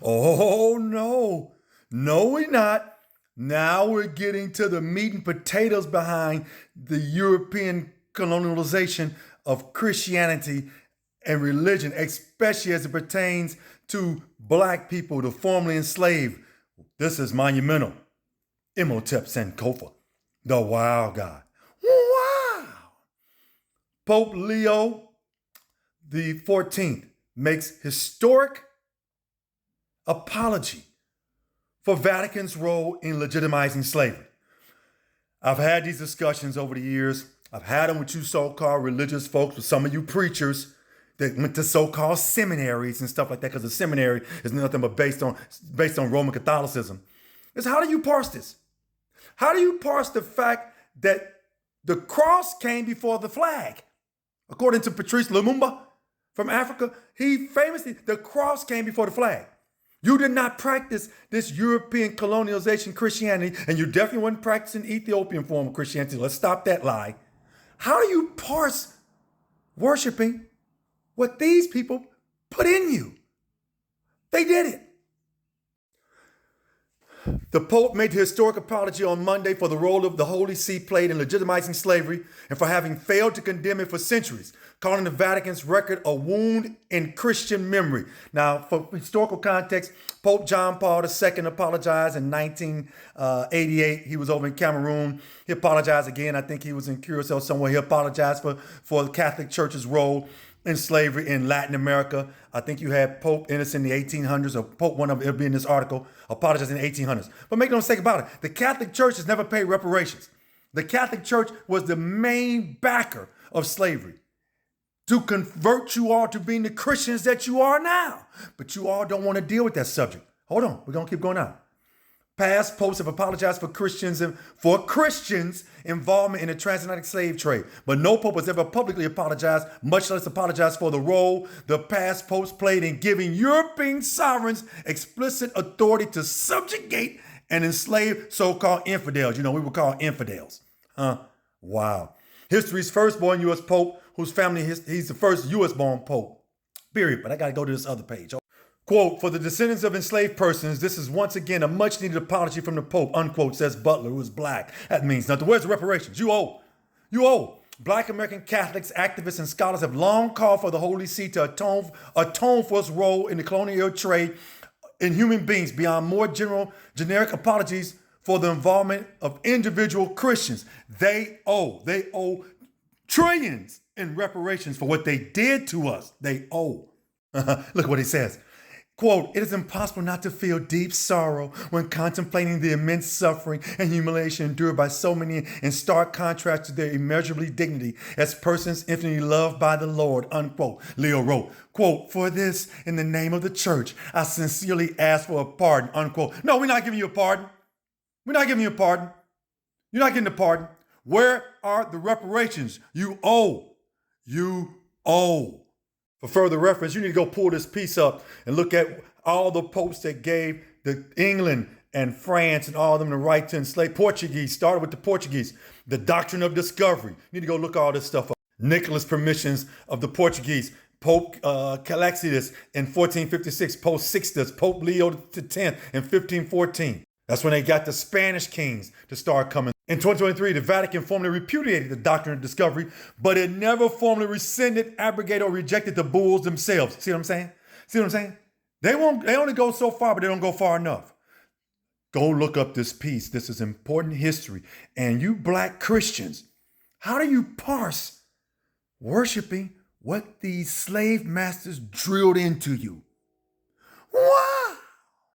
Oh, no. No, we're not. Now we're getting to the meat and potatoes behind the European colonialization of Christianity and religion, especially as it pertains to black people, the formerly enslaved. This is monumental. Imhotep Sankofa, the wild god. Wow. Pope Leo the 14th makes historic apology for Vatican's role in legitimizing slavery. I've had these discussions over the years. I've had them with you so-called religious folks, with some of you preachers that went to so-called seminaries and stuff like that, because the seminary is nothing but based on Roman Catholicism. Is how do you parse this? How do you parse the fact that the cross came before the flag? According to Patrice Lumumba from Africa, he famously, the cross came before the flag. You did not practice this European colonialization Christianity, and you definitely weren't practicing Ethiopian form of Christianity. Let's stop that lie. How do you parse worshiping what these people put in you? They did it. The Pope made the historic apology on Monday for the role of the Holy See played in legitimizing slavery and for having failed to condemn it for centuries, calling the Vatican's record a wound in Christian memory. Now, for historical context, Pope John Paul II apologized in 1988. He was over in Cameroon. He apologized again. I think he was in Curacao somewhere. He apologized for the Catholic Church's role in slavery in Latin America. I think you had Pope Innocent in the 1800s, or Pope, one of them, it'll be in this article, apologized in the 1800s. But make no mistake about it, the Catholic Church has never paid reparations. The Catholic Church was the main backer of slavery to convert you all to being the Christians that you are now. But you all don't want to deal with that subject. Hold on, we're going to keep going on. Past popes have apologized for Christians' involvement in the transatlantic slave trade, but no pope has ever publicly apologized, much less apologized for the role the past popes played in giving European sovereigns explicit authority to subjugate and enslave so-called infidels. You know, we were called infidels. Wow. History's first-born U.S. pope, whose family, he's the first U.S.-born pope, period. But I got to go to this other page. Quote, for the descendants of enslaved persons, this is once again a much needed apology from the Pope, unquote, says Butler, who is black. That means nothing. Where's the reparations? You owe. You owe. Black American Catholics, activists, and scholars have long called for the Holy See to atone for its role in the colonial trade in human beings beyond more generic apologies for the involvement of individual Christians. They owe trillions in reparations for what they did to us. They owe. Look what he says. Quote, it is impossible not to feel deep sorrow when contemplating the immense suffering and humiliation endured by so many in stark contrast to their immeasurably dignity as persons infinitely loved by the Lord, unquote. Leo wrote, quote, for this, in the name of the church, I sincerely ask for a pardon, unquote. No, we're not giving you a pardon. We're not giving you a pardon. You're not getting a pardon. Where are the reparations? You owe. You owe. For further reference, you need to go pull this piece up and look at all the popes that gave England and France and all of them the right to enslave. Portuguese, started with the Portuguese. The doctrine of discovery. You need to go look all this stuff up. Nicholas permissions of the Portuguese. Pope Calaxius in 1456. Pope Sixtus. Pope Leo X in 1514. That's when they got the Spanish kings to start coming. In 2023, the Vatican formally repudiated the doctrine of discovery, but it never formally rescinded, abrogated, or rejected the bulls themselves. See what I'm saying? See what I'm saying? They only go so far, but they don't go far enough. Go look up this piece. This is important history. And you black Christians, how do you parse worshiping what these slave masters drilled into you? Why?